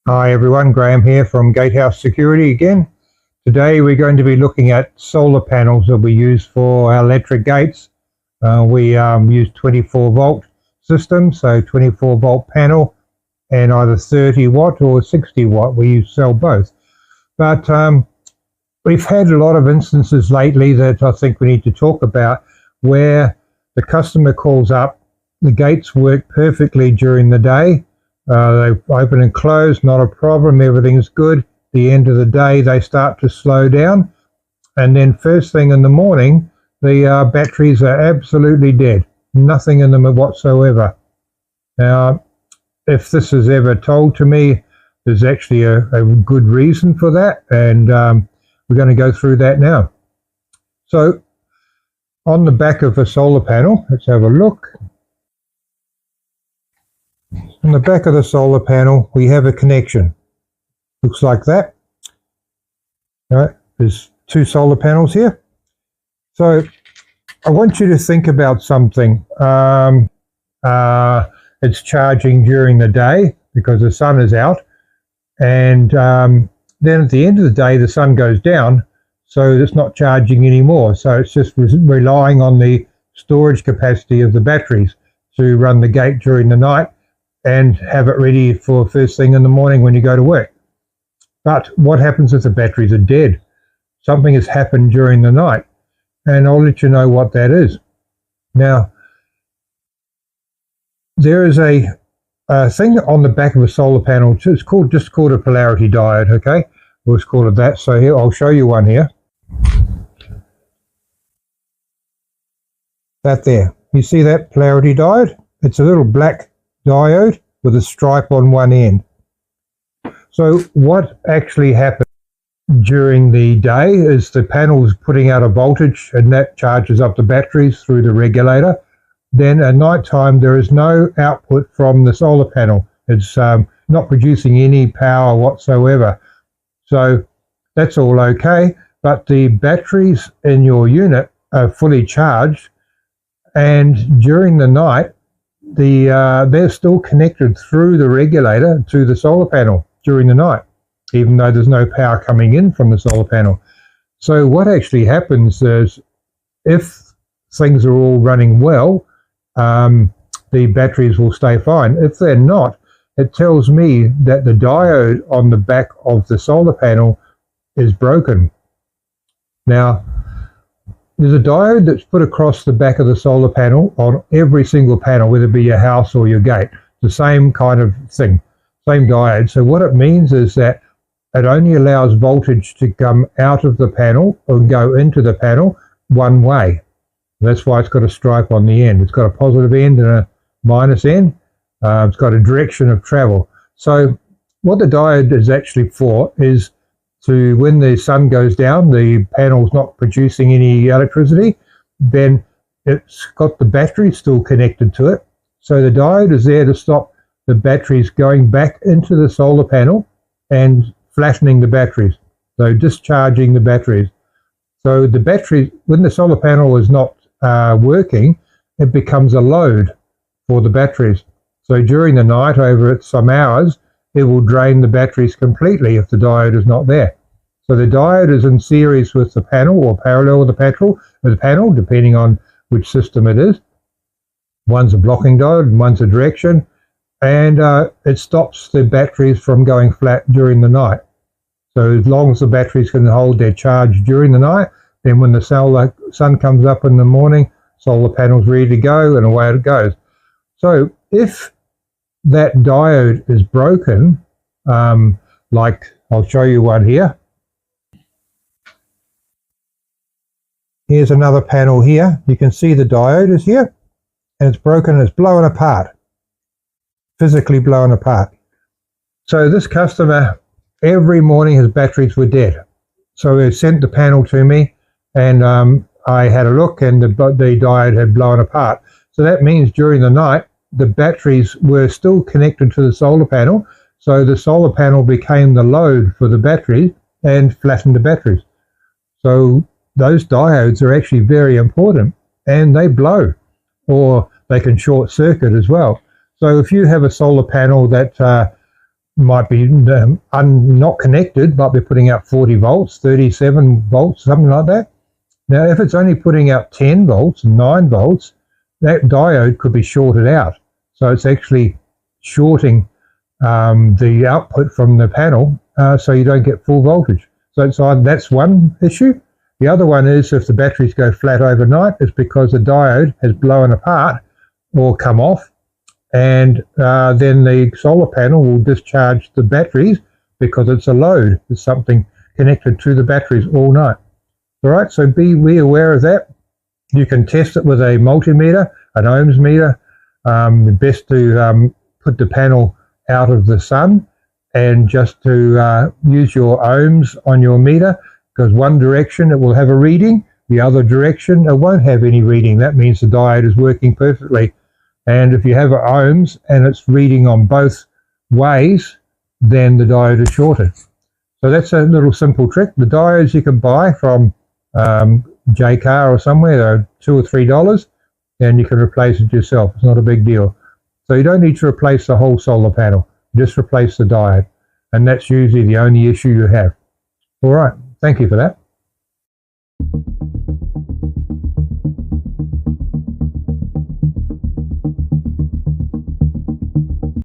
Hi everyone, Graham here from Gatehouse Security again. Today we're going to be looking at solar panels that we use for our electric gates. We use 24 volt system, so 24 volt panel and either 30 watt or 60 watt. We sell both. But we've had a lot of instances lately that I think we need to talk about where the customer calls up, the gates work perfectly during the day. They open and close, not a problem, everything's good. At the end of the day, they start to slow down. And then first thing in the morning, the batteries are absolutely dead. Nothing in them whatsoever. Now, if this is ever told to me, there's actually a good reason for that. And we're going to go through that now. So, on the back of a solar panel, let's have a look. On the back of the solar panel, we have a connection. Looks like that. All right, there's two solar panels here. So I want you to think about something. It's charging during the day because the sun is out. And then at the end of the day, the sun goes down. So it's not charging anymore. So it's just relying on the storage capacity of the batteries to run the gate during the night and have it ready for first thing in the morning when you go to work. But what happens if the batteries are dead? Something has happened during the night, and I'll let you know what that is. Now, there is a thing on the back of a solar panel. It's just called a polarity diode, okay? We'll just call it that. So here, I'll show you one here. That there. You see that polarity diode? It's a little black diode with a stripe on one end. So what actually happens during the day is the panel is putting out a voltage and that charges up the batteries through the regulator. Then at night time there is no output from the solar panel. It's not producing any power whatsoever. So that's all okay, but the batteries in your unit are fully charged, and during the night they're still connected through the regulator to the solar panel during the night, even though there's no power coming in from the solar panel. So what actually happens is, if things are all running well, the batteries will stay fine. If they're not, it tells me that the diode on the back of the solar panel is broken. Now, there's a diode that's put across the back of the solar panel on every single panel, whether it be your house or your gate. The same kind of thing, same diode. So what it means is that it only allows voltage to come out of the panel and go into the panel one way. That's why it's got a stripe on the end. It's got a positive end and a minus end. It's got a direction of travel. So what the diode is actually for is to, when the sun goes down, the panel's not producing any electricity, then it's got the battery still connected to it. So the diode is there to stop the batteries going back into the solar panel and flattening the batteries, so discharging the batteries. So the battery, when the solar panel is not working, it becomes a load for the batteries. So during the night, over some hours, it will drain the batteries completely if the diode is not there. So the diode is in series with the panel or parallel with the panel, depending on which system it is. One's a blocking diode and one's a direction, and it stops the batteries from going flat during the night. So as long as the batteries can hold their charge during the night, then when the sun comes up in the morning, solar panel's ready to go and away it goes. So if that diode is broken, like I'll show you one here. Here's another panel here. You can see the diode is here, and it's broken and it's blowing apart, physically blowing apart. So this customer, every morning his batteries were dead. So he sent the panel to me, and I had a look, and the diode had blown apart. So that means during the night, the batteries were still connected to the solar panel. So the solar panel became the load for the batteries and flattened the batteries. So those diodes are actually very important, and they blow, or they can short circuit as well. So if you have a solar panel that might be not connected, might be putting out 40 volts, 37 volts, something like that. Now, if it's only putting out 10 volts, 9 volts, that diode could be shorted out. So it's actually shorting the output from the panel, so you don't get full voltage. So that's one issue. The other one is if the batteries go flat overnight, it's because the diode has blown apart or come off, and then the solar panel will discharge the batteries because it's a load. There's something connected to the batteries all night. All right, so be aware of that. You can test it with a multimeter, an ohms meter. Best to put the panel out of the sun and just to use your ohms on your meter, because one direction it will have a reading, the other direction it won't have any reading. That means the diode is working perfectly. And if you have ohms and it's reading on both ways, then the diode is shorted. So that's a little simple trick. The diodes you can buy from JCar or somewhere, they're $2 or $3, and you can replace it yourself. It's not a big deal. So you don't need to replace the whole solar panel, just replace the diode. And that's usually the only issue you have. All right, thank you for that.